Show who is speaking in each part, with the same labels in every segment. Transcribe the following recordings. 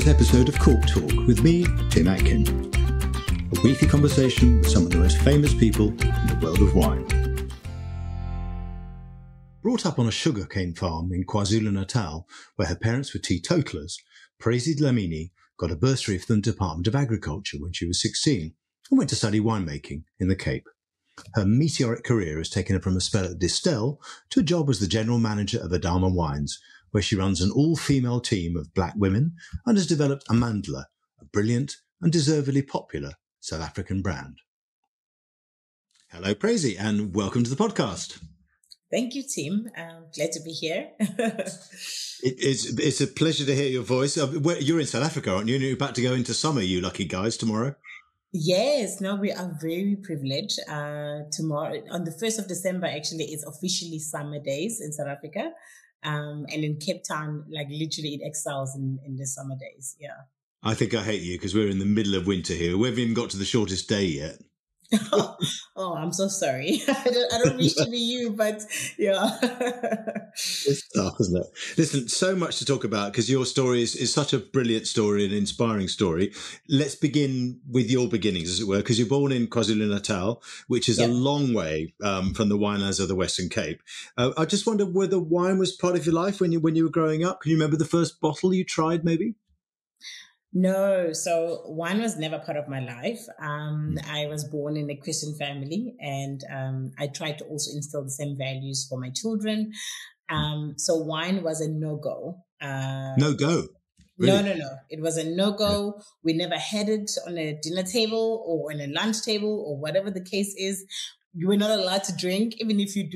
Speaker 1: this episode of Cork Talk with me, Tim Atkin. A weekly conversation with some of the most famous people in the world of wine. Brought up on a sugarcane farm in Kwa-Zulu Natal, where her parents were teetotalers, Praisy Dlamini got a bursary from the Department of Agriculture when she was 16 and went to study winemaking in the Cape. Her meteoric career has taken her from a spell at Distell to a job as the general manager of Adama Wines, where she runs an all-female team of black women and has developed Amandla, a brilliant and deservedly popular South African brand. Hello, Praisy, and welcome to the podcast.
Speaker 2: Thank you, Tim. Glad to be here.
Speaker 1: It's a pleasure to hear your voice. You're in South Africa, aren't you? You're about to go into summer, you lucky guys, tomorrow.
Speaker 2: Yes, no, we are very privileged. Tomorrow, on the 1st of December, actually, it's officially summer days in South Africa. And in Cape Town, like literally it excels in the summer days. Yeah.
Speaker 1: I think I hate you because we're in the middle of winter here. We haven't even got to the shortest day yet.
Speaker 2: Oh, I'm so sorry. I don't wish to be you, but yeah.
Speaker 1: It's tough, isn't it? Listen, so much to talk about because your story is such a brilliant story and inspiring story. Let's begin with your beginnings, as it were, because you're born in Kwa-Zulu Natal, which is a long way from the winelands of the Western Cape. I just wonder whether wine was part of your life when you were growing up. Can you remember the first bottle you tried, maybe?
Speaker 2: No, so wine was never part of my life. I was born in a Christian family, and I tried to also instill the same values for my children. So wine was a no-go.
Speaker 1: No-go? Really?
Speaker 2: No. It was a no-go. Yeah. We never had it on a dinner table or on a lunch table or whatever the case is. You were not allowed to drink, even if you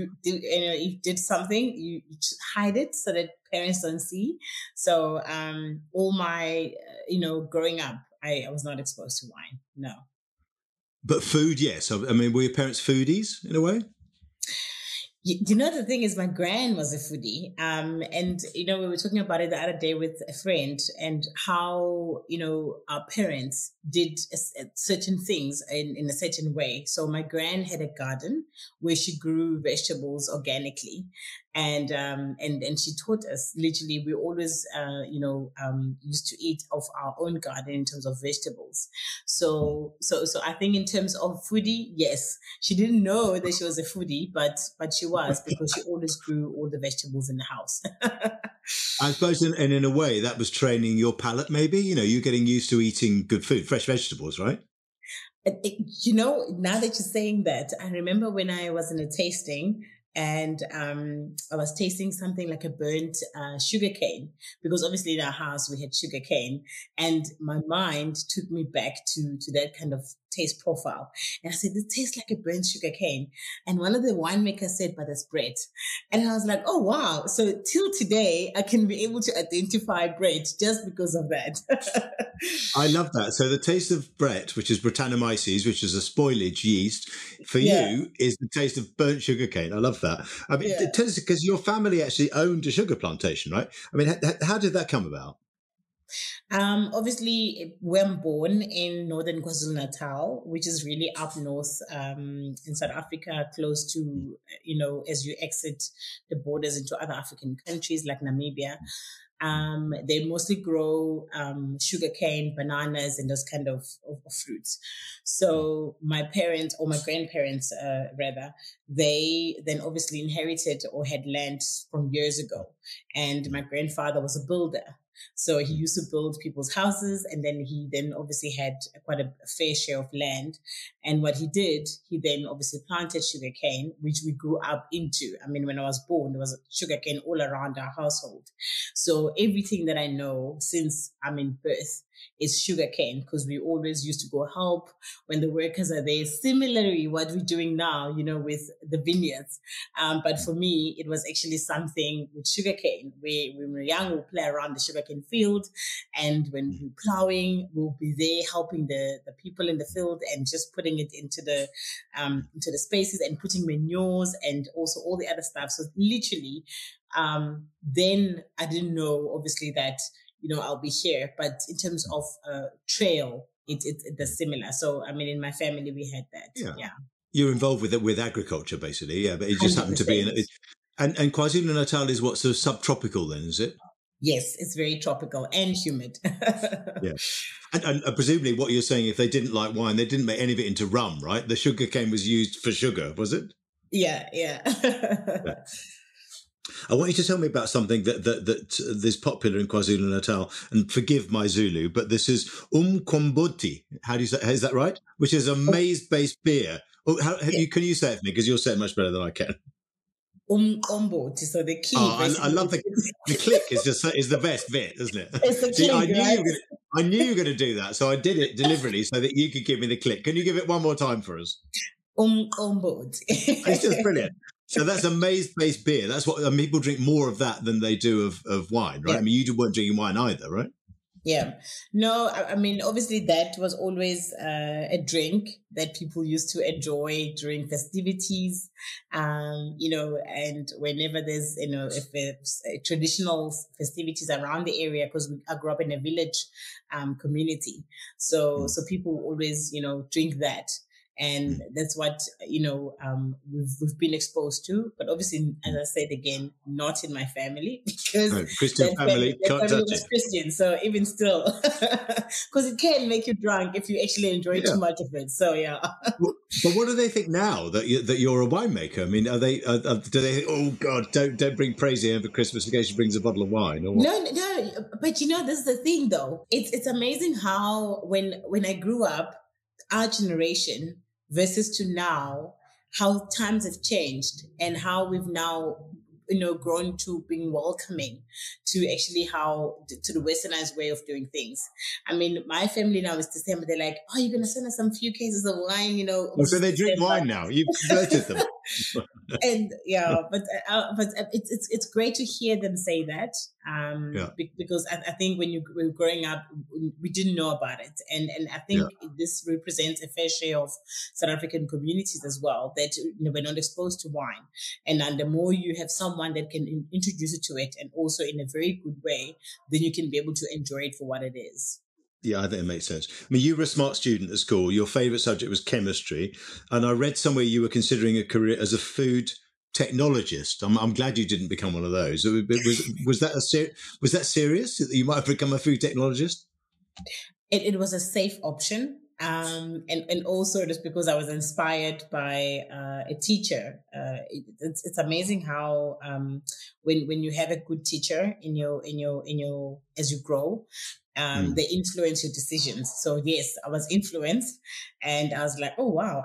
Speaker 2: did something, you just hide it so that parents don't see. So all my, growing up, I was not exposed to wine. No.
Speaker 1: But food, yes. I mean, were your parents foodies in a way?
Speaker 2: The thing is, my gran was a foodie. And, we were talking about it the other day with a friend and how, our parents did certain things in a certain way. So my gran had a garden where she grew vegetables organically. And she taught us, literally, we always, used to eat off our own garden in terms of vegetables. So I think in terms of foodie, yes, she didn't know that she was a foodie, but she was, because she always grew all the vegetables in the house.
Speaker 1: I suppose, and in a way, that was training your palate, maybe? You're getting used to eating good food, fresh vegetables, right?
Speaker 2: Now that you're saying that, I remember when I was in a tasting, and I was tasting something like a burnt sugar cane, because obviously in our house we had sugar cane, and my mind took me back to that kind of taste profile. And I said, this tastes like a burnt sugar cane. And one of the winemakers said, but it's bread. And I was like, oh, wow. So till today, I can be able to identify bread just because of that.
Speaker 1: I love that. So the taste of Brett, which is Brettanomyces, which is a spoilage yeast, for you is the taste of burnt sugar cane. I love that. I mean, tell us, because your family actually owned a sugar plantation, right? I mean, how did that come about?
Speaker 2: Obviously, we're born in northern Kwa-Zulu Natal, which is really up north in South Africa, close to, as you exit the borders into other African countries like Namibia. They mostly grow sugarcane, bananas, and those kind of fruits. So my parents, or my grandparents rather, they then obviously inherited or had land from years ago. And my grandfather was a builder. So he used to build people's houses, and then he obviously had quite a fair share of land. And what he did, he then obviously planted sugarcane, which we grew up into. I mean, when I was born, there was sugarcane all around our household. So everything that I know since I'm in birth is sugarcane, because we always used to go help when the workers are there. Similarly, what we're doing now, with the vineyards. But for me, it was actually something with sugarcane. When we were young, we'll play around the sugarcane field. And when we're plowing, we'll be there helping the people in the field and just putting it into the spaces and putting manures and also all the other stuff. So literally, then I didn't know, obviously, that I'll be here. But in terms of trail, it's similar. So, I mean, in my family, we had that. Yeah.
Speaker 1: You're involved with agriculture, basically. Yeah, but it just 100%. Happened to be and KwaZulu Natal is what, sort of subtropical then, is it?
Speaker 2: Yes, it's very tropical and humid.
Speaker 1: Yeah. And presumably what you're saying, if they didn't like wine, they didn't make any of it into rum, right? The sugar cane was used for sugar, was it?
Speaker 2: Yeah, yeah.
Speaker 1: Yeah. I want you to tell me about something that is popular in KwaZulu Natal, and forgive my Zulu, but this is umqombothi. How do you say? Is that right? Which is a maize-based beer. Oh,
Speaker 2: Yeah.
Speaker 1: can you say it for me? Because you'll say it much better than I can.
Speaker 2: Umqombothi. So the key,
Speaker 1: I
Speaker 2: basically,
Speaker 1: love the click is the best bit, isn't it?
Speaker 2: it's the
Speaker 1: See,
Speaker 2: clink, right?
Speaker 1: I knew you were going to do that, so I did it deliberately so that you could give me the click. Can you give it one more time for us?
Speaker 2: Umqombothi.
Speaker 1: It's just brilliant. So that's a maize-based beer. That's what people drink more of that than they do of wine, right?
Speaker 2: Yeah.
Speaker 1: I mean, you weren't drinking wine either, right?
Speaker 2: Yeah. No, I mean, obviously that was always a drink that people used to enjoy during festivities, and whenever there's, if it's traditional festivities around the area, because I grew up in a village community. So people always, drink that. And that's what, we've been exposed to. But obviously, as I said again, not in my family, because
Speaker 1: Christian family,
Speaker 2: that
Speaker 1: can't
Speaker 2: family
Speaker 1: touch
Speaker 2: was
Speaker 1: it.
Speaker 2: Christian. So even still, because it can make you drunk if you actually enjoy too much of it. So yeah.
Speaker 1: But what do they think now that you're a winemaker? I mean, do they think, oh God, don't bring Praisy over Christmas in case she brings a bottle of wine? Or what?
Speaker 2: No. But this is the thing, though. It's amazing how when I grew up, our generation versus to now, how times have changed and how we've now, grown to being welcoming to actually to the westernized way of doing things. I mean, my family now is December. They're like, oh, you're going to send us some few cases of wine,
Speaker 1: Oh, so they drink wine now. You've converted them.
Speaker 2: And yeah, but it's great to hear them say that, because I think when you were growing up, we didn't know about it, and I think this represents a fair share of South African communities as well that we're not exposed to wine, and the more you have someone that can introduce you to it, and also in a very good way, then you can be able to enjoy it for what it is.
Speaker 1: Yeah, I think it makes sense. I mean, you were a smart student at school. Your favourite subject was chemistry. And I read somewhere you were considering a career as a food technologist. I'm glad you didn't become one of those. Was that serious that you might have become a food technologist?
Speaker 2: It was a safe option. And also just because I was inspired by a teacher. It's amazing how when you have a good teacher in your as you grow, they influence your decisions. So yes, I was influenced, and I was like, oh wow,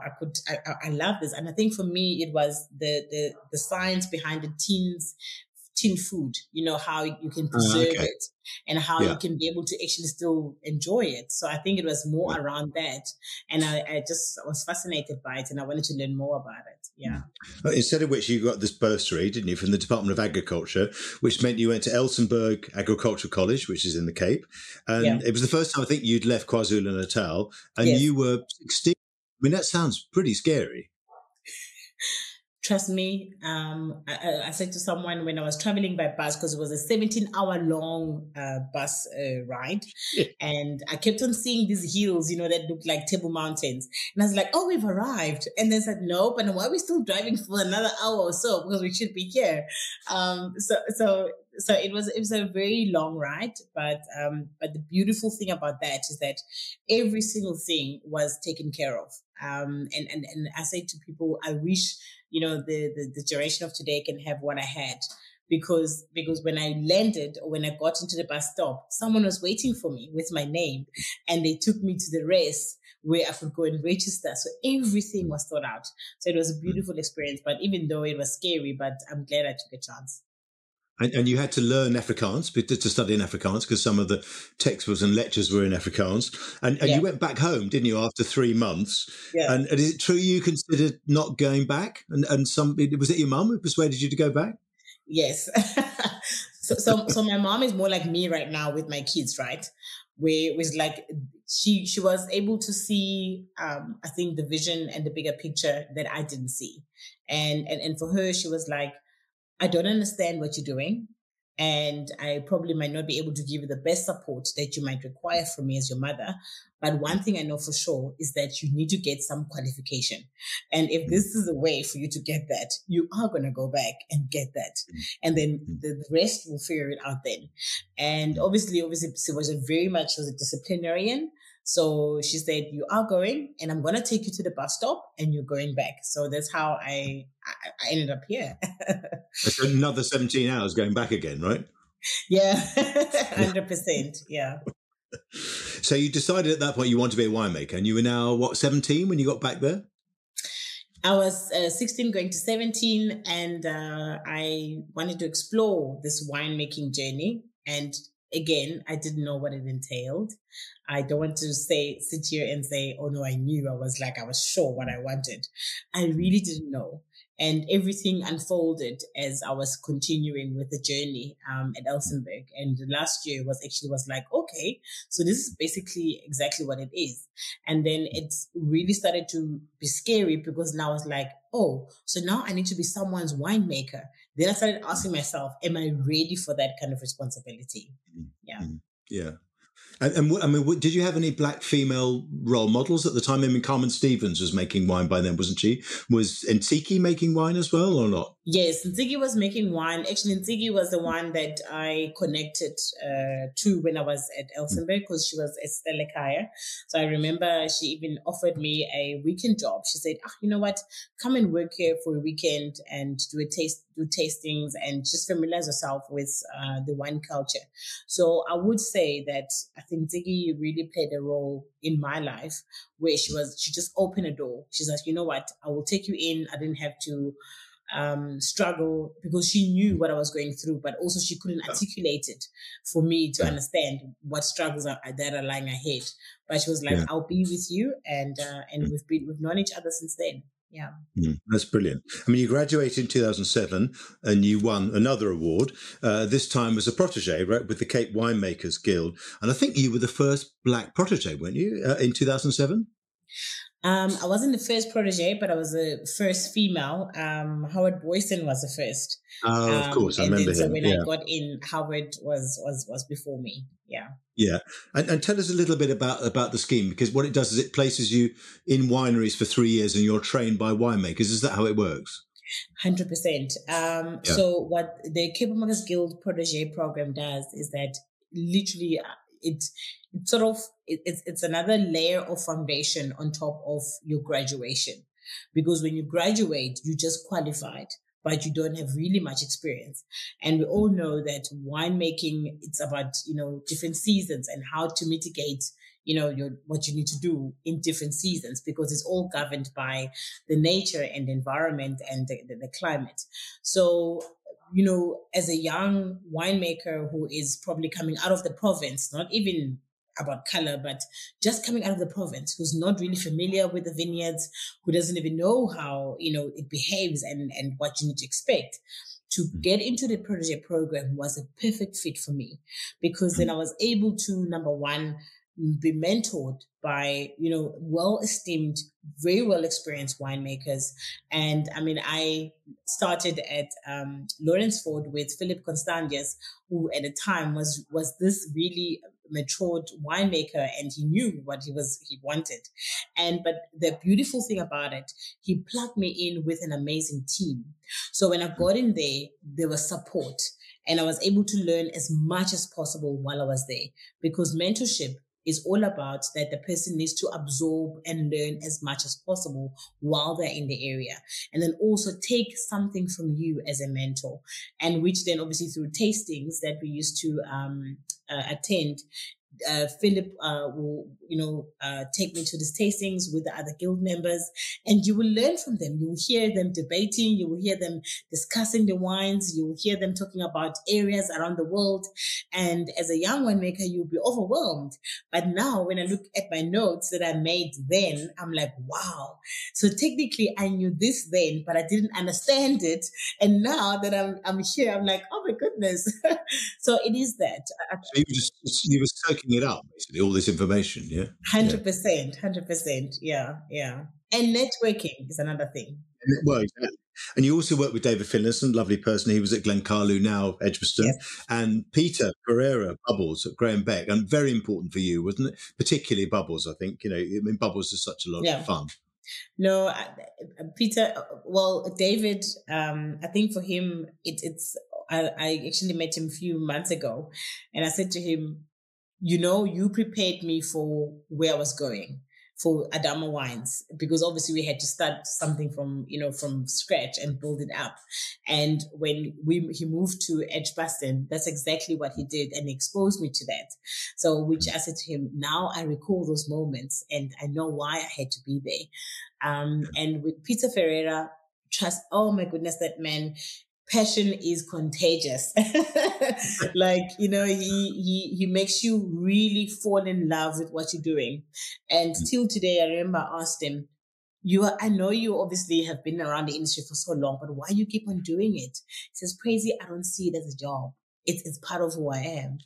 Speaker 2: I love this. And I think for me, it was the science behind the tin food, how you can preserve it and how you can be able to actually still enjoy it. So I think it was more around that. And I just was fascinated by it and I wanted to learn more about it. Yeah.
Speaker 1: Instead of which you got this bursary, didn't you, from the Department of Agriculture, which meant you went to Elsenburg Agricultural College, which is in the Cape. And it was the first time I think you'd left KwaZulu Natal and you were 16. I mean, that sounds pretty scary.
Speaker 2: Trust me, I said to someone when I was traveling by bus, because it was a 17-hour long bus ride, and I kept on seeing these hills, that looked like Table Mountains. And I was like, oh, we've arrived. And they said, nope. And why are we still driving for another hour or so? Because we should be here. So it was a very long ride, but the beautiful thing about that is that every single thing was taken care of. And I say to people, I wish, the generation of today can have what I had, because when I landed or when I got into the bus stop, someone was waiting for me with my name and they took me to the race where I could go and register. So everything was thought out. So it was a beautiful experience, but even though it was scary, but I'm glad I took a chance.
Speaker 1: And you had to learn Afrikaans, to study in Afrikaans, because some of the textbooks and lectures were in Afrikaans. And you went back home, didn't you, after 3 months?
Speaker 2: Yeah.
Speaker 1: And is it true you considered not going back? And was it your mum who persuaded you to go back?
Speaker 2: Yes. So my mom is more like me right now with my kids, right? Where it was like she was able to see, I think, the vision and the bigger picture that I didn't see. And for her, she was like, I don't understand what you're doing, and I probably might not be able to give you the best support that you might require from me as your mother. But one thing I know for sure is that you need to get some qualification. And if this is a way for you to get that, you are going to go back and get that. And then the rest will figure it out then. And obviously, she was very much a disciplinarian. So she said, you are going, and I'm going to take you to the bus stop, and you're going back. So that's how I ended up here.
Speaker 1: That's another 17 hours going back again, right?
Speaker 2: Yeah, 100%. Yeah.
Speaker 1: So you decided at that point you wanted to be a winemaker, and you were now, 17 when you got back there?
Speaker 2: I was 16 going to 17, and I wanted to explore this winemaking journey. And again, I didn't know what it entailed. I don't want to sit here and say, oh no, I knew. I was sure what I wanted. I really didn't know. And everything unfolded as I was continuing with the journey at Elsenburg. And last year was like, okay, so this is basically exactly what it is. And then it really started to be scary because now I was like, oh, so now I need to be someone's winemaker. Then I started asking myself, am I ready for that kind of responsibility? Yeah.
Speaker 1: Yeah. And I mean, did you have any black female role models at the time? I mean, Carmen Stevens was making wine by then, wasn't she? Was Ntiki making wine as well or not?
Speaker 2: Yes, Ntiki was making wine. Actually, Ntiki was the one that I connected to when I was at Elsenburg because she was a Stelekaya. So I remember she even offered me a weekend job. She said, you know what, come and work here for a weekend and do tastings and just familiarize yourself with the wine culture. So I would say that I think Ntiki really played a role in my life where she just opened a door. She's like, you know what, I will take you in. I didn't have to struggle because she knew what I was going through, but also she couldn't articulate it for me to understand what struggles that are lying ahead. But she was like, I'll be with you. And we've known each other since then. Yeah.
Speaker 1: That's brilliant. I mean, you graduated in 2007 and you won another award, this time as a protege, right, with the Cape Winemakers Guild. And I think you were the first black protege, weren't you, in 2007?
Speaker 2: I wasn't the first protege, but I was the first female. Howard Boyson was the first.
Speaker 1: Oh, of course, I remember him.
Speaker 2: So when I got in, Howard was before me. Yeah.
Speaker 1: Yeah, and tell us a little bit about the scheme, because what it does is it places you in wineries for 3 years and you're trained by winemakers. Is that how it works?
Speaker 2: 100%. So what the Cape Winemakers Guild Protege program does is that literally it's another layer of foundation on top of your graduation, because when you graduate, you just qualified, but you don't have really much experience. And we all know that winemaking, it's about, different seasons and how to mitigate, what you need to do in different seasons, because it's all governed by the nature and the environment and the climate. So, as a young winemaker who is probably coming out of the province, not even about color, but just coming out of the province, who's not really familiar with the vineyards, who doesn't even know how, it behaves and what you need to expect, to get into the protege program was a perfect fit for me, because then I was able to, number one, be mentored by, well-esteemed, very well-experienced winemakers. And I mean, I started at Lawrenceford with Philip Constantius, who at the time was this really matured winemaker, and he knew what he wanted. But the beautiful thing about it, he plugged me in with an amazing team. So when I got in there was support, and I was able to learn as much as possible while I was there, because mentorship is all about that the person needs to absorb and learn as much as possible while they're in the area. And then also take something from you as a mentor, and which then obviously through tastings that we used to attend, Philip will, take me to these tastings with the other guild members, and you will learn from them. You will hear them debating. You will hear them discussing the wines. You will hear them talking about areas around the world. And as a young winemaker, you'll be overwhelmed. But now when I look at my notes that I made then, I'm like, wow. So technically I knew this then, but I didn't understand it. And now that I'm here, I'm like, oh my goodness. So it is that.
Speaker 1: So you were soaking it up, basically, all this information, yeah?
Speaker 2: 100%, 100%, yeah. And networking is another thing.
Speaker 1: Well, exactly. And you also worked with David Finlayson, lovely person. He was at Glencarlu, now Edgbaston.
Speaker 2: Yes.
Speaker 1: And Peter Pereira, Bubbles at Graham Beck. And very important for you, wasn't it? Particularly Bubbles, I think. You know, I mean, Bubbles is such a lot of fun.
Speaker 2: No, Peter, well, David, I think for him, I actually met him a few months ago, and I said to him, you know, you prepared me for where I was going for Adama Wines, because obviously we had to start something from scratch and build it up. And when he moved to Edgbaston, that's exactly what he did, and exposed me to that. So, which I said to him, now I recall those moments and I know why I had to be there. And with Peter Ferreira, oh my goodness, that man, passion is contagious. Like, you know, he makes you really fall in love with what you're doing. And till today, I remember I asked him, I know you obviously have been around the industry for so long, but why you keep on doing it? He says, Praisy, I don't see it as a job. It's part of who I am.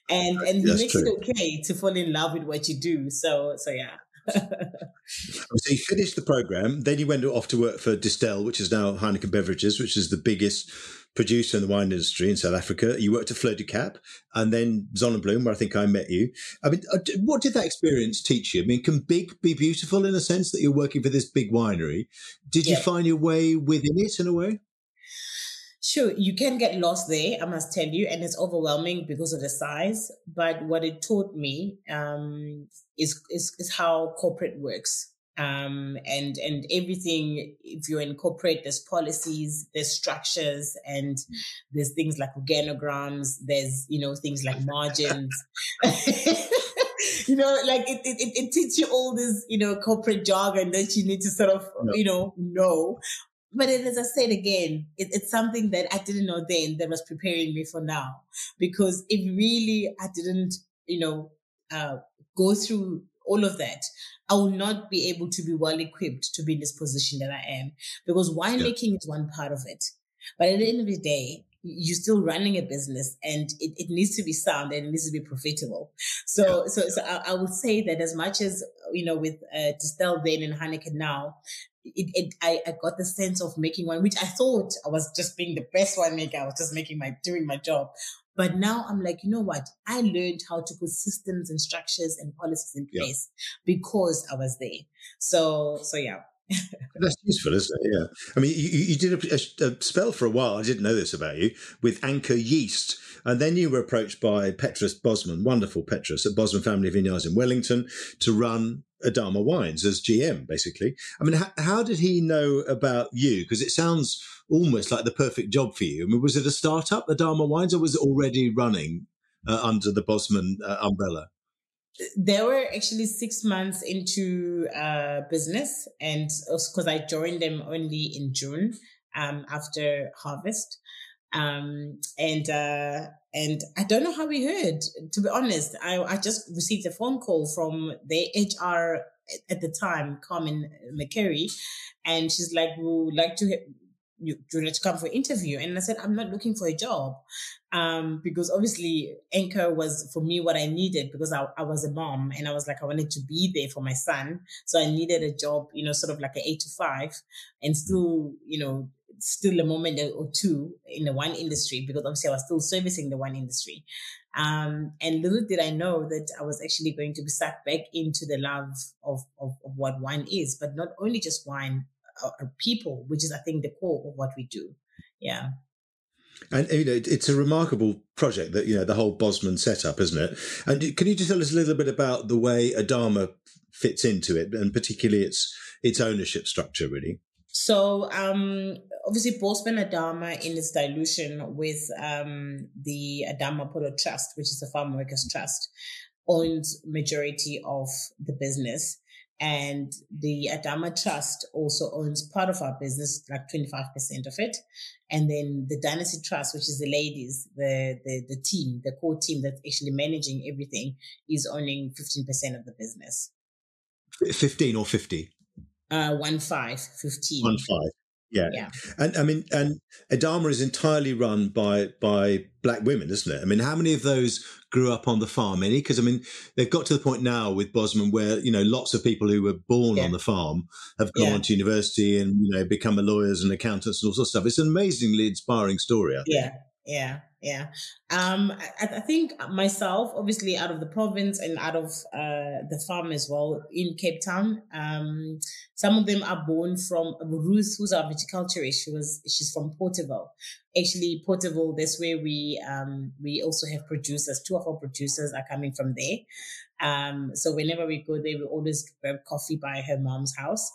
Speaker 2: And he makes it okay to fall in love with what you do. So yeah.
Speaker 1: So you finished the programme, then you went off to work for Distell, which is now Heineken Beverages, which is the biggest producer in the wine industry in South Africa. You worked at Fleur du Cap, and then Zonnebloem, where I think I met you. I mean, what did that experience teach you? I mean, can big be beautiful in a sense that you're working for this big winery? Did you find your way within it in a way?
Speaker 2: Sure, you can get lost there, I must tell you, and it's overwhelming because of the size. But what it taught me is how corporate works. And everything, if you're in corporate, there's policies, there's structures, and there's things like organograms, there's, things like margins. Like it teaches you all this, corporate jargon that you need to sort of, know. But as I said again, it's something that I didn't know then that was preparing me for now. Because if really I didn't, go through all of that, I will not be able to be well equipped to be in this position that I am. Because winemaking is one part of it. But at the end of the day, you're still running a business, and it needs to be sound and it needs to be profitable. So I would say that as much as, with Distell then and Heineken now, I got the sense of making wine, which I thought I was just being the best winemaker. I was just doing my job. But now I'm like, you know what? I learned how to put systems and structures and policies in place because I was there. So yeah.
Speaker 1: That's useful, isn't it? Yeah. I mean, you did a spell for a while, I didn't know this about you, with Anchor Yeast. And then you were approached by Petrus Bosman, wonderful Petrus, at Bosman Family Vineyards in Wellington, to run Adama Wines as GM, basically. I mean, how did he know about you? Because it sounds almost like the perfect job for you. I mean, was it a startup, Adama Wines, or was it already running under the Bosman umbrella?
Speaker 2: They were actually 6 months into business, and because I joined them only in June after harvest. And I don't know how we heard, to be honest. I just received a phone call from the HR at the time, Carmen McCary, and she's like, we would like to you to come for an interview. And I said, I'm not looking for a job. Because obviously Anchor was for me what I needed, because I was a mom and I was like, I wanted to be there for my son. So I needed a job, sort of like an 8 to 5, and still, still a moment or two in the wine industry, because obviously I was still servicing the wine industry. And little did I know that I was actually going to be sucked back into the love of what wine is, but not only just wine, people, which is, I think, the core of what we do. Yeah.
Speaker 1: And, it's a remarkable project that, the whole Bosman setup, isn't it? And can you just tell us a little bit about the way Adama fits into it, and particularly its ownership structure, really?
Speaker 2: So, obviously, Bosman Adama, in its dilution with the Adama Polo Trust, which is a farm workers trust, owns majority of the business. And the Adama Trust also owns part of our business, like 25% of it. And then the Dynasty Trust, which is the ladies, the team, the core team that's actually managing everything, is owning 15% of the business.
Speaker 1: 15 or 50?
Speaker 2: 15.
Speaker 1: 15. Yeah,
Speaker 2: Yeah.
Speaker 1: and I mean, and Adama is entirely run by black women, isn't it? I mean, how many of those grew up on the farm? Any? Because I mean, they've got to the point now with Bosman where lots of people who were born on
Speaker 2: Yeah.
Speaker 1: the farm have gone on
Speaker 2: Yeah.
Speaker 1: to university and become lawyers and accountants and all sorts of stuff. It's an amazingly inspiring story, I think.
Speaker 2: Yeah, yeah, yeah. I think myself, obviously, out of the province and out of the farm as well in Cape Town. Some of them are born from Ruth, who's our viticulturist. She's from Porterville. Actually, Porterville. That's where we also have producers. Two of our producers are coming from there. So whenever we go there, we always grab coffee by her mom's house.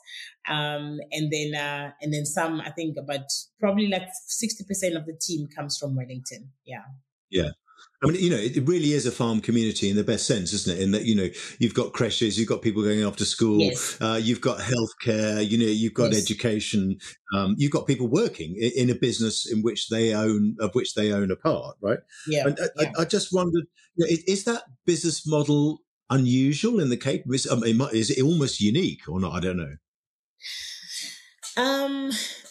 Speaker 2: And then some, I think about probably like 60% of the team comes from Wellington. Yeah.
Speaker 1: Yeah. I mean, it really is a farm community in the best sense, isn't it? In that, you've got creches, you've got people going off to school,
Speaker 2: Yes.
Speaker 1: you've got healthcare, you've got education, you've got people working in a business of which they own a part, right?
Speaker 2: Yeah.
Speaker 1: And I just wondered, is that business model unusual in the Cape? Is it almost unique or not? I don't know.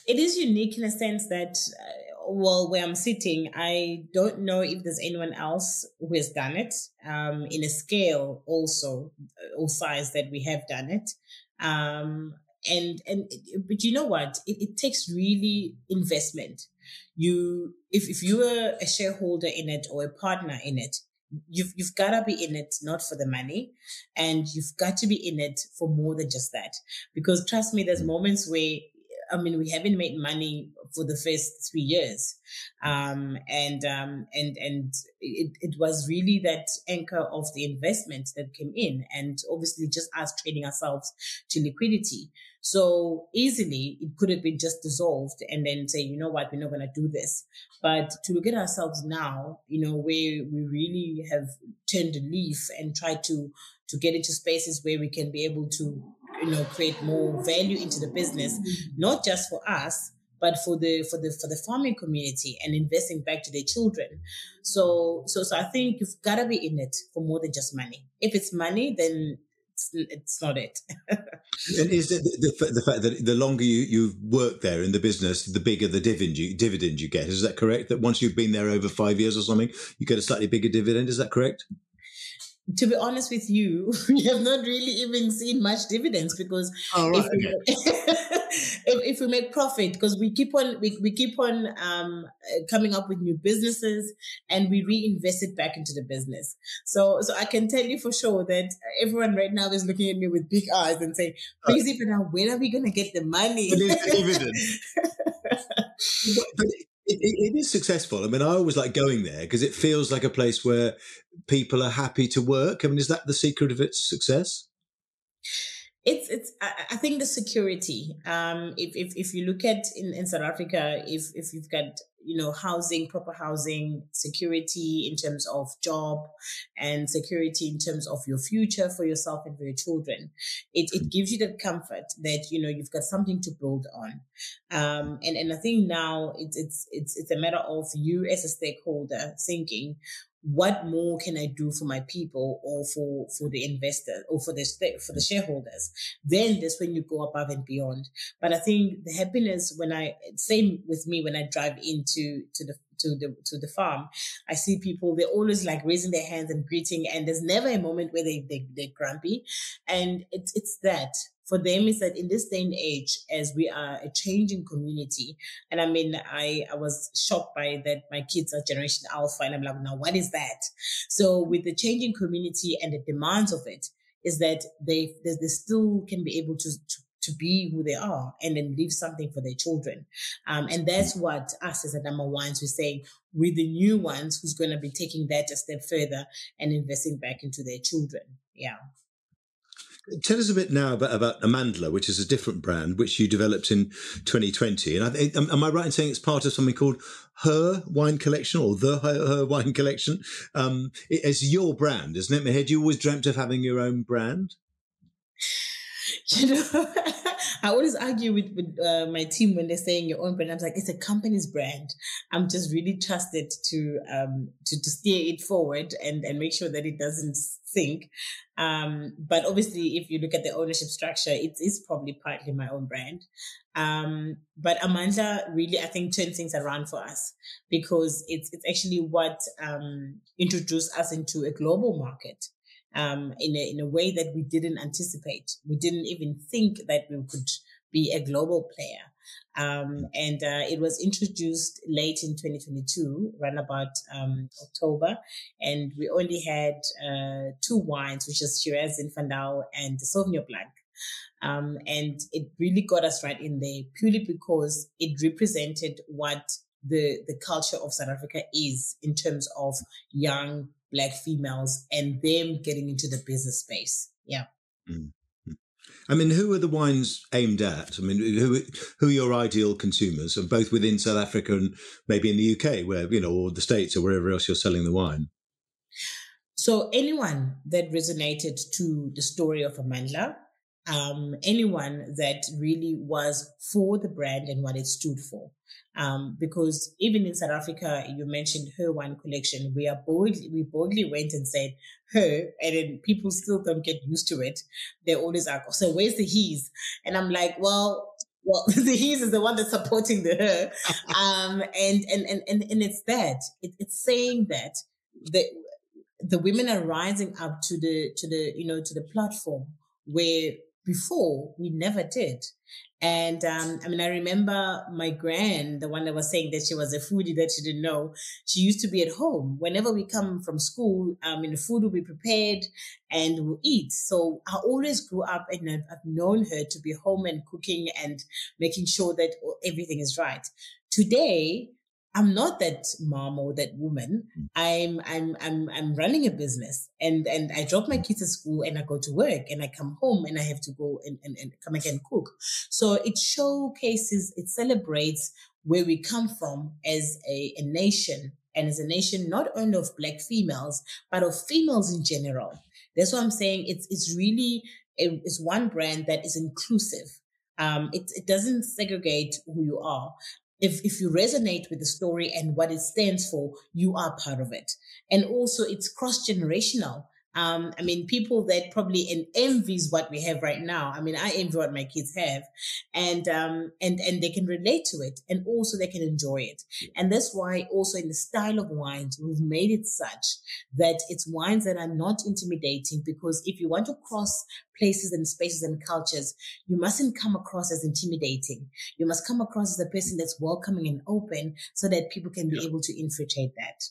Speaker 2: It is unique in a sense that, where I'm sitting, I don't know if there's anyone else who has done it in a scale also or size that we have done it. But you know what? It takes really investment. If you are a shareholder in it or a partner in it, you've got to be in it not for the money, and you've got to be in it for more than just that. Because trust me, there's moments where we haven't made money for the first 3 years, and it was really that anchor of the investment that came in, and obviously just us trading ourselves to liquidity. So easily it could have been just dissolved and then say, you know what, we're not going to do this. But to look at ourselves now, where we really have turned a leaf and tried to get into spaces where we can be able to, create more value into the business, not just for us, but for the farming community and investing back to their children. So I think you've got to be in it for more than just money. If it's money, then it's not it.
Speaker 1: And is it the fact that the longer you've worked there in the business, the bigger the dividend you get? Is that correct? That once you've been there over 5 years or something, you get a slightly bigger dividend? Is that correct?
Speaker 2: To be honest with you, we have not really even seen much dividends because if we make profit, because we keep on coming up with new businesses and we reinvest it back into the business. So I can tell you for sure that everyone right now is looking at me with big eyes and saying, "Praisy, but now when are we going to get the money?"
Speaker 1: It is the dividend. But it is successful. I mean, I always like going there because it feels like a place where people are happy to work. I mean, is that the secret of its success?
Speaker 2: I think the security. If you look at in South Africa, if you've got housing, proper housing, security in terms of job, and security in terms of your future for yourself and for your children, it gives you that comfort that you've got something to build on. And I think now it's a matter of you as a stakeholder thinking, what more can I do for my people or for the investor or for the shareholders? Then that's when you go above and beyond. But I think the happiness same with me when I drive into the farm, I see people, they're always like raising their hands and greeting, and there's never a moment where they're grumpy. And it's that. For them, is that in this day and age, as we are a changing community, and I mean, I was shocked by that my kids are Generation Alpha, and I'm like, now what is that? So with the changing community and the demands of it, is that they still can be able to be who they are and then leave something for their children. And that's what us as Adama Wines, we're saying, we're the new ones who's going to be taking that a step further and investing back into their children. Yeah.
Speaker 1: Tell us a bit now about Amandla, which is a different brand, which you developed in 2020. And am I right in saying it's part of something called Her Wine Collection or the Her Wine Collection? It's your brand, isn't it? Had you always dreamt of having your own brand?
Speaker 2: You know, I always argue with my team when they're saying your own brand. I'm like, it's a company's brand. I'm just really trusted to steer it forward and make sure that it doesn't sink. But obviously, if you look at the ownership structure, it is probably partly my own brand. But Amandla really, I think, turned things around for us because it's actually what introduced us into a global market in a way that we didn't anticipate. We didn't even think that we could be a global player. And it was introduced late in 2022, around about October, and we only had 2 wines, which is Shiraz Zinfandel and Sauvignon Blanc. And it really got us right in there purely because it represented what the culture of South Africa is in terms of young Black females and them getting into the business space. Yeah.
Speaker 1: Mm. I mean, who are the wines aimed at? I mean, who are your ideal consumers, and both within South Africa and maybe in the UK, where, you know, or the States or wherever else you're selling the wine?
Speaker 2: So anyone that resonated to the story of Amandla, anyone that really was for the brand and what it stood for. Because even in South Africa, you mentioned her wine collection. We boldly went and said her, and then people still don't get used to it. They always ask, so where's the he's? And I'm like, well, the he's is the one that's supporting the her. And it's that. It's saying that the women are rising up to the platform where before we never did. And I remember my gran, the one that was saying that she was a foodie that she didn't know. She used to be at home. Whenever we come from school, the food will be prepared and we'll eat. So I always grew up and I've known her to be home and cooking and making sure that everything is right. Today, I'm not that mom or that woman. I'm running a business and I drop my kids at school and I go to work and I come home and I have to go and come again cook. So it showcases, it celebrates where we come from as a nation, and as a nation, not only of Black females, but of females in general. That's what I'm saying. It's really, it's one brand that is inclusive. It doesn't segregate who you are. If you resonate with the story and what it stands for, you are part of it. And also it's cross-generational. People that probably envies what we have right now. I envy what my kids have, and they can relate to it, and also they can enjoy it. And that's why also in the style of wines, we've made it such that it's wines that are not intimidating, because if you want to cross places and spaces and cultures, you mustn't come across as intimidating. You must come across as a person that's welcoming and open so that people can be able to infiltrate that.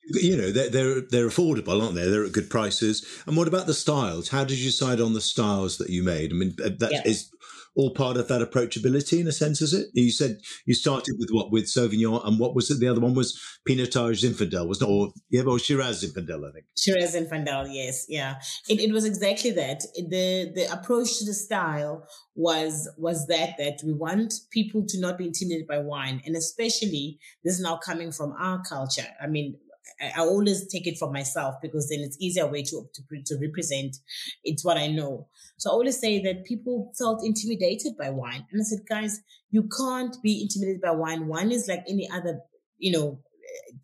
Speaker 1: You know, they're affordable, aren't they? They're at good prices. And what about the styles? How did you decide on the styles that you made? That is all part of that approachability in a sense, is it? You said you started with Sauvignon, and what was it? The other one was Pinotage Zinfandel, wasn't it? Or Shiraz Zinfandel, I think.
Speaker 2: Shiraz Zinfandel, yes, yeah. It was exactly that. The approach to the style was that we want people to not be intimidated by wine, and especially this is now coming from our culture. I always take it for myself because then it's easier way to represent. It's what I know. So I always say that people felt intimidated by wine. And I said, guys, you can't be intimidated by wine. Wine is like any other,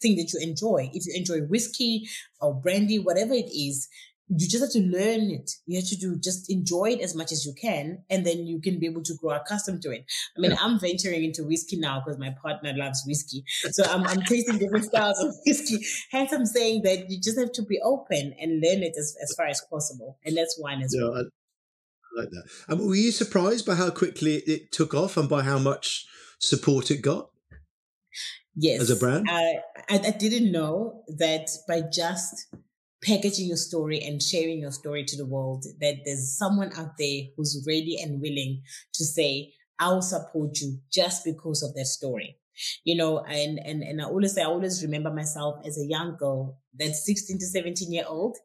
Speaker 2: thing that you enjoy. If you enjoy whiskey or brandy, whatever it is, you just have to learn it. You have to just enjoy it as much as you can, and then you can be able to grow accustomed to it. I'm venturing into whiskey now because my partner loves whiskey. So I'm tasting different styles of whiskey. Hence, I'm saying that you just have to be open and learn it as far as possible. And that's wine as well.
Speaker 1: I like that. Were you surprised by how quickly it took off and by how much support it got?
Speaker 2: Yes.
Speaker 1: As a brand?
Speaker 2: I didn't know that by just packaging your story and sharing your story to the world, that there's someone out there who's ready and willing to say, I will support you just because of their story. And I always remember myself as a young girl that's 16 to 17-year-old,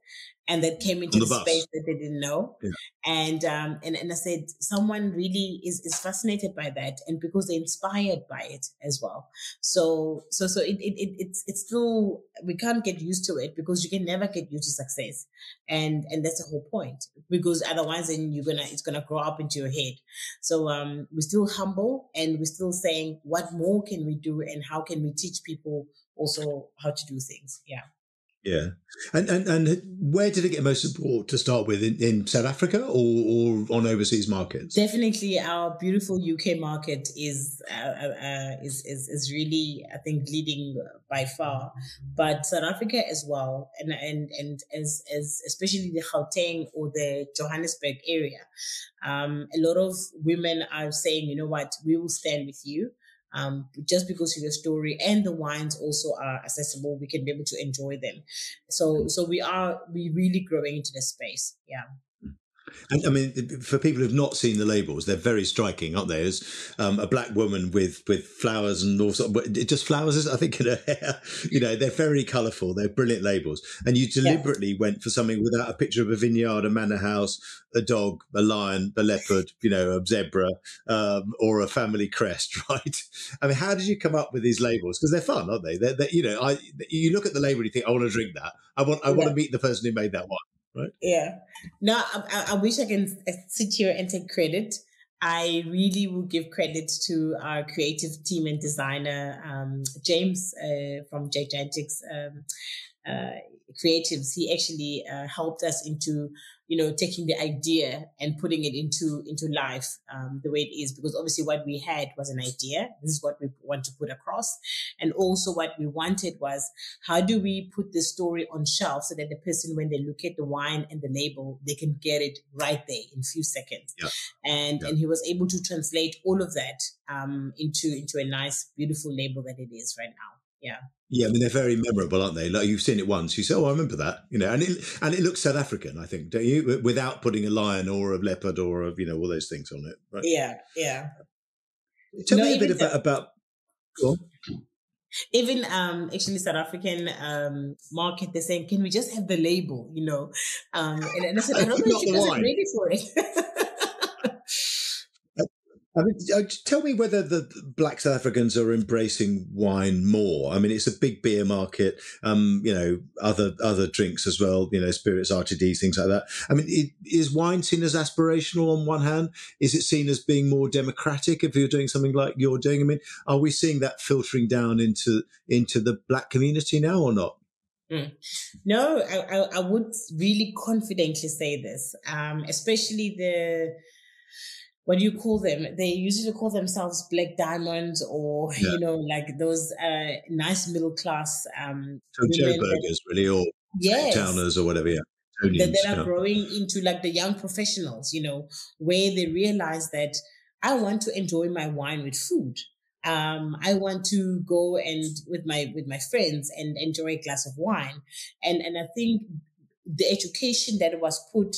Speaker 2: and that came into
Speaker 1: On the
Speaker 2: the
Speaker 1: bus.
Speaker 2: space that they didn't know.
Speaker 1: Yeah.
Speaker 2: And I said, someone really is fascinated by that, and because they're inspired by it as well. So it's still, we can't get used to it, because you can never get used to success, and that's the whole point, because otherwise then it's gonna grow up into your head. So we're still humble, and we're still saying, what more can we do, and how can we teach people also how to do things? Yeah.
Speaker 1: Yeah. And where did it get most support to start with, in South Africa or on overseas markets?
Speaker 2: Definitely, our beautiful UK market is really, I think, leading by far, but South Africa as well, and as especially the Gauteng or the Johannesburg area, a lot of women are saying, you know what, we will stand with you. Just because of your story, and the wines also are accessible, we can be able to enjoy them. So we really growing into the space. Yeah.
Speaker 1: And I mean, for people who've not seen the labels, they're very striking, aren't they? There's a black woman with flowers and all sorts of, just flowers, I think, in her hair. You know, they're very colourful. They're brilliant labels. And you deliberately went for something without a picture of a vineyard, a manor house, a dog, a lion, a leopard, you know, a zebra, or a family crest, right? I mean, how did you come up with these labels? Because they're fun, aren't they? They're, you know, you look at the label and you think, I want to drink that. I want to meet the person who made that wine. Right.
Speaker 2: Yeah. Now, I wish I can sit here and take credit. I really will give credit to our creative team and designer, James from Gigantics Creatives. He actually helped us into, you know, taking the idea and putting it into life the way it is, because obviously what we had was an idea. This is what we want to put across. And also what we wanted was, how do we put the story on shelf so that the person, when they look at the wine and the label, they can get it right there in a few seconds.
Speaker 1: Yeah.
Speaker 2: And he was able to translate all of that into a nice, beautiful label that it is right now. Yeah.
Speaker 1: Yeah, I mean, they're very memorable, aren't they? Like, you've seen it once, you say, "Oh, I remember that," you know, and it looks South African, I think, don't you? Without putting a lion or a leopard or a, you know, all those things on it, right?
Speaker 2: Yeah, yeah.
Speaker 1: Tell me a bit about. Go on.
Speaker 2: Even actually South African market, they're saying, can we just have the label, you know? And I said, I don't know if you guys are ready for it.
Speaker 1: I mean, tell me whether the Black South Africans are embracing wine more. I mean, it's a big beer market, you know, other drinks as well, you know, spirits, RTDs, things like that. I mean, is wine seen as aspirational on one hand? Is it seen as being more democratic if you're doing something like you're doing? I mean, are we seeing that filtering down into the Black community now or not?
Speaker 2: No, I would really confidently say this, especially what do you call them? They usually call themselves Black Diamonds, or, you know, like those nice middle class
Speaker 1: so Joburgers, really, or towners or whatever, yeah.
Speaker 2: That are growing into like the young professionals, you know, where they realize that I want to enjoy my wine with food. I want to go and with my friends and enjoy a glass of wine. And I think the education that was put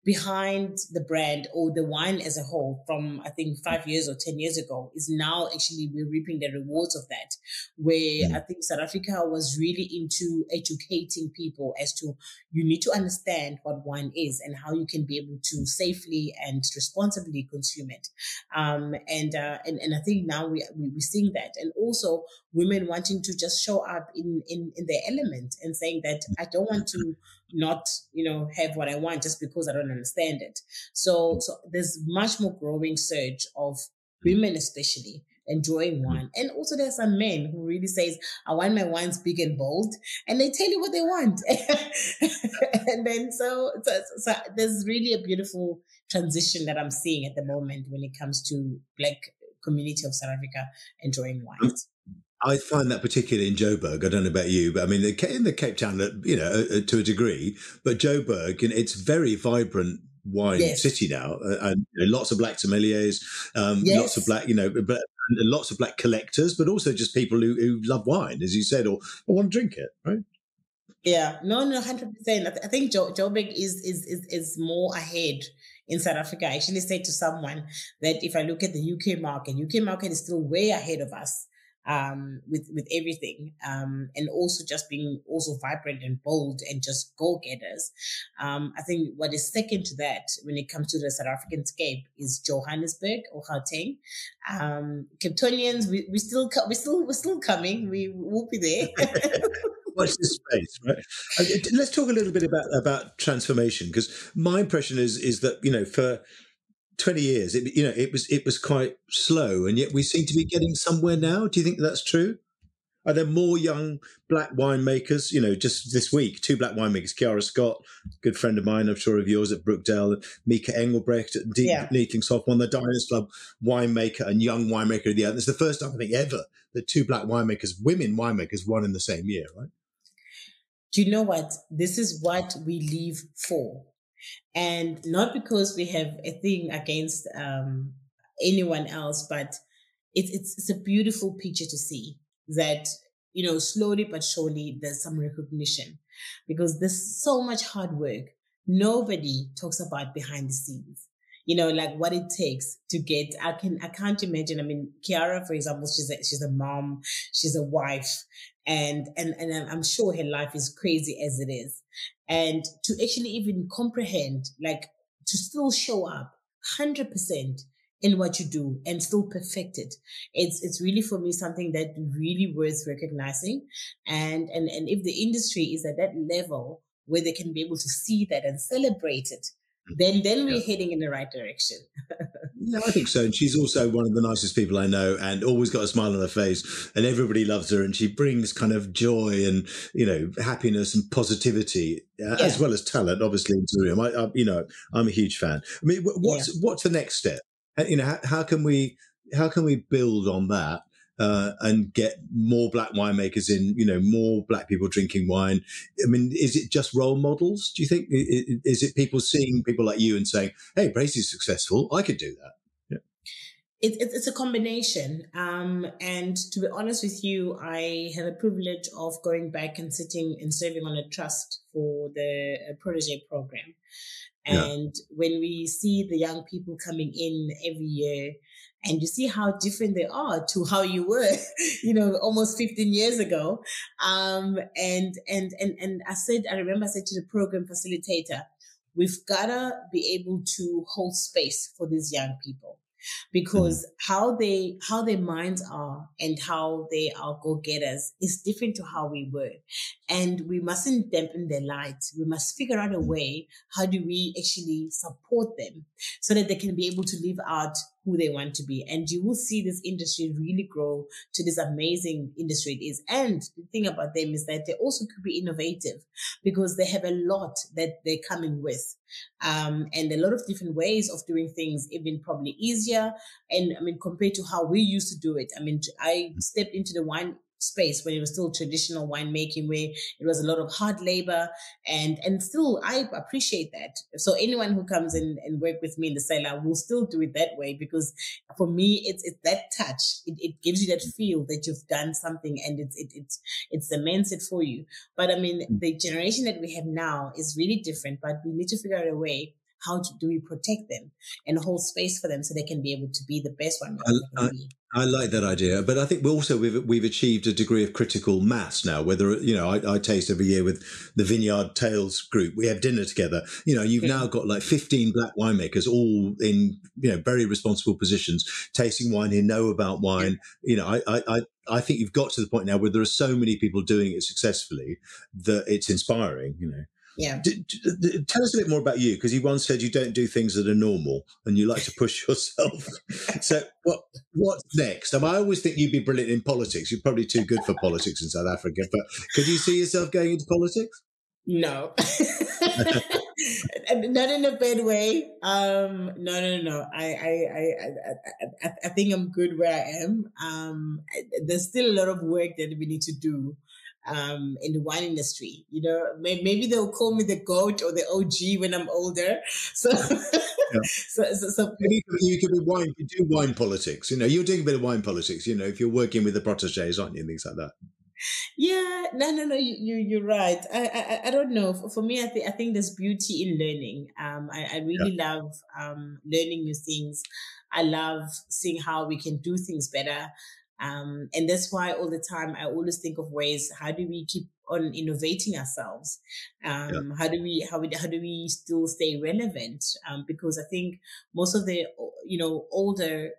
Speaker 2: behind the brand or the wine as a whole from, I think, 5 years or 10 years ago is now actually we're reaping the rewards of that, where I think South Africa was really into educating people as to, you need to understand what wine is and how you can be able to safely and responsibly consume it. And I think now we're seeing that. And also women wanting to just show up in their element and saying that I don't want to not, you know, have what I want just because I don't understand it. So there's much more growing surge of women, especially enjoying wine. And also there's some men who really says, I want my wines big and bold, and they tell you what they want. And then so there's really a beautiful transition that I'm seeing at the moment when it comes to Black community of South Africa enjoying wines.
Speaker 1: I find that particularly in Joburg. I don't know about you, but I mean, in the Cape Town, you know, to a degree, but Joburg, it's very vibrant wine city now, and you know, lots of Black sommeliers, lots of Black, you know, but lots of Black collectors, but also just people who love wine, as you said, or want to drink it, right?
Speaker 2: Yeah, no, 100%. I think Joburg is more ahead in South Africa. I actually said to someone that if I look at the UK market is still way ahead of us. with everything, and also just being also vibrant and bold and just go-getters. I think what is second to that when it comes to the South African scape is Johannesburg or Gauteng. Cape Townians, we're still coming. We will be there.
Speaker 1: Watch this space, right? Let's talk a little bit about transformation, because my impression is that, for 20 years, it was quite slow, and yet we seem to be getting somewhere now. Do you think that's true? Are there more young black winemakers? Just this week, two black winemakers, Kiara Scott, good friend of mine, I'm sure of yours, at Brookdale, and Mika Engelbrecht at Neatlingshof, won the Diners Club winemaker and young winemaker of the year. It's the first time, I think, ever that two black winemakers, women winemakers, won in the same year, right?
Speaker 2: Do you know what? This is what we live for. And not because we have a thing against anyone else, but it's a beautiful picture to see that, slowly but surely there's some recognition, because there's so much hard work. Nobody talks about behind the scenes, like what it takes to get. I can't imagine. I mean, Kiara, for example, she's a mom, she's a wife, and I'm sure her life is crazy as it is. And to actually even comprehend, like, to still show up 100% in what you do and still perfect it. It's really, for me, something that really worth recognizing. And if the industry is at that level where they can be able to see that and celebrate it, then we're heading in the right direction.
Speaker 1: Yeah, I think so. And she's also one of the nicest people I know, and always got a smile on her face, and everybody loves her, and she brings kind of joy and, happiness and positivity, as well as talent, obviously, into the room. I'm a huge fan. I mean, what's the next step? How can we build on that and get more black winemakers in, more black people drinking wine? I mean, is it just role models, do you think? Is it people seeing people like you and saying, hey, Praisy's successful, I could do that? Yeah.
Speaker 2: It's a combination. And to be honest with you, I have a privilege of going back and sitting and serving on a trust for the Protégé program. And when we see the young people coming in every year, and you see how different they are to how you were, almost 15 years ago. And I remember I said to the program facilitator, we've gotta be able to hold space for these young people, because how their minds are and how they are go-getters is different to how we were. And we mustn't dampen their light. We must figure out a way, how do we actually support them so that they can be able to live out who they want to be. And you will see this industry really grow to this amazing industry it is. And the thing about them is that they also could be innovative, because they have a lot that they're coming with. And a lot of different ways of doing things, even probably easier. And I mean, compared to how we used to do it. I mean, I stepped into the wine space when it was still traditional winemaking, where it was a lot of hard labor, and still I appreciate that. So anyone who comes in and work with me in the cellar will still do it that way, because for me it's that touch. It gives you that feel that you've done something, and it cements it for you. But I mean, the generation that we have now is really different, but we need to figure out a way, how do we protect them and hold space for them so they can be able to be the best one they can be.
Speaker 1: I like that idea, but I think we've achieved a degree of critical mass now. Whether I taste every year with the Vineyard Tales group. We have dinner together. You've now got like 15 black winemakers, all in very responsible positions, tasting wine, who know about wine. I think you've got to the point now where there are so many people doing it successfully that it's inspiring.
Speaker 2: Yeah.
Speaker 1: Tell us a bit more about you, because you once said you don't do things that are normal and you like to push yourself. So what's next? I always think you'd be brilliant in politics. You're probably too good for politics in South Africa, but could you see yourself going into politics?
Speaker 2: No. Not in a bad way. No. I think I'm good where I am. There's still a lot of work that we need to do in the wine industry. Maybe they'll call me the GOAT or the OG when I'm older. So, so
Speaker 1: maybe you could be wine. You do wine politics. You're doing a bit of wine politics. If you're working with the protégés, aren't you, and things like that.
Speaker 2: Yeah, no. You're right. I don't know. For me, I think there's beauty in learning. I really love learning new things. I love seeing how we can do things better. And that's why all the time I always think of ways, how do we keep on innovating ourselves? How do we still stay relevant? Because I think most of the, older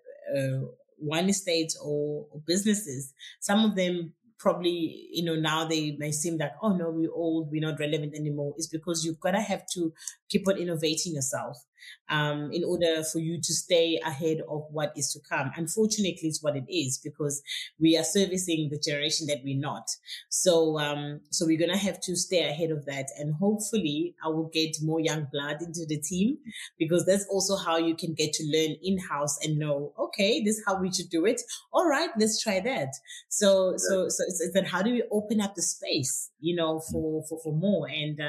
Speaker 2: wine estates or businesses, some of them probably, now they may seem like, oh no, we're old, we're not relevant anymore. It's because you've got to have to keep on innovating yourself in order for you to stay ahead of what is to come. Unfortunately, it's what it is, because we are servicing the generation that we're not. So we're going to have to stay ahead of that. And hopefully I will get more young blood into the team, because that's also how you can get to learn in-house and know, okay, this is how we should do it. All right, let's try that. So it's that, how do we open up the space, for more? And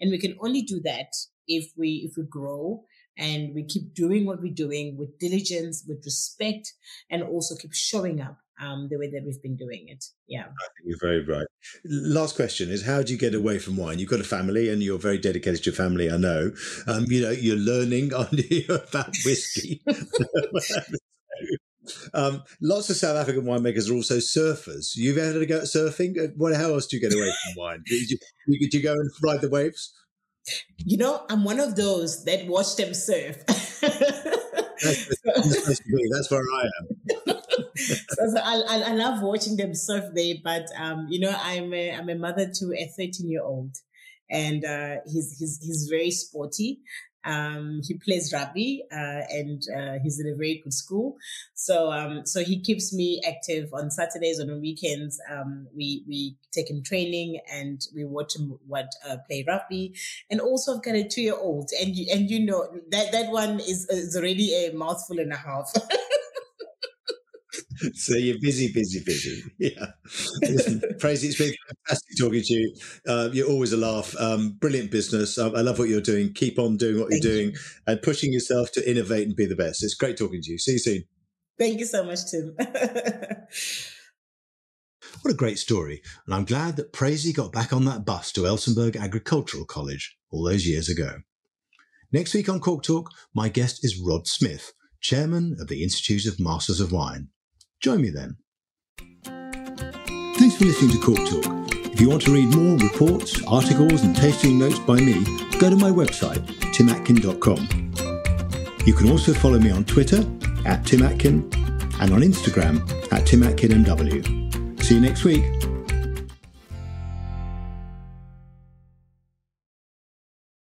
Speaker 2: we can only do that if we grow and we keep doing what we're doing with diligence, with respect, and also keep showing up the way that we've been doing it. Yeah.
Speaker 1: I think you're very right. Last question is, how do you get away from wine? You've got a family and you're very dedicated to your family, I know. You're learning about whiskey. Lots of South African winemakers are also surfers. You've ever had to go surfing? How else do you get away from wine? Did you go and ride the waves?
Speaker 2: I'm one of those that watch them surf.
Speaker 1: That's where I am.
Speaker 2: So I love watching them surf there, but I'm a mother to a 13-year-old, and he's very sporty. He plays rugby, and he's in a very good school. So he keeps me active on Saturdays, on weekends. We take him training and we watch him play rugby. And also I've got a 2-year-old, and that one is already a mouthful and a half.
Speaker 1: So you're busy. Yeah. Listen, Praisy, it's been fantastic talking to you. You're always a laugh. Brilliant business. I love what you're doing. Keep on doing what you're doing and pushing yourself to innovate and be the best. It's great talking to you. See you soon.
Speaker 2: Thank you so much, Tim.
Speaker 1: What a great story. And I'm glad that Praisy got back on that bus to Elsenburg Agricultural College all those years ago. Next week on Cork Talk, my guest is Rod Smith, Chairman of the Institute of Masters of Wine. Join me then. Thanks for listening to Cork Talk. If you want to read more reports, articles and tasting notes by me, go to my website, timatkin.com. You can also follow me on Twitter @TimAtkin and on Instagram @TimAtkinMW. See you next week.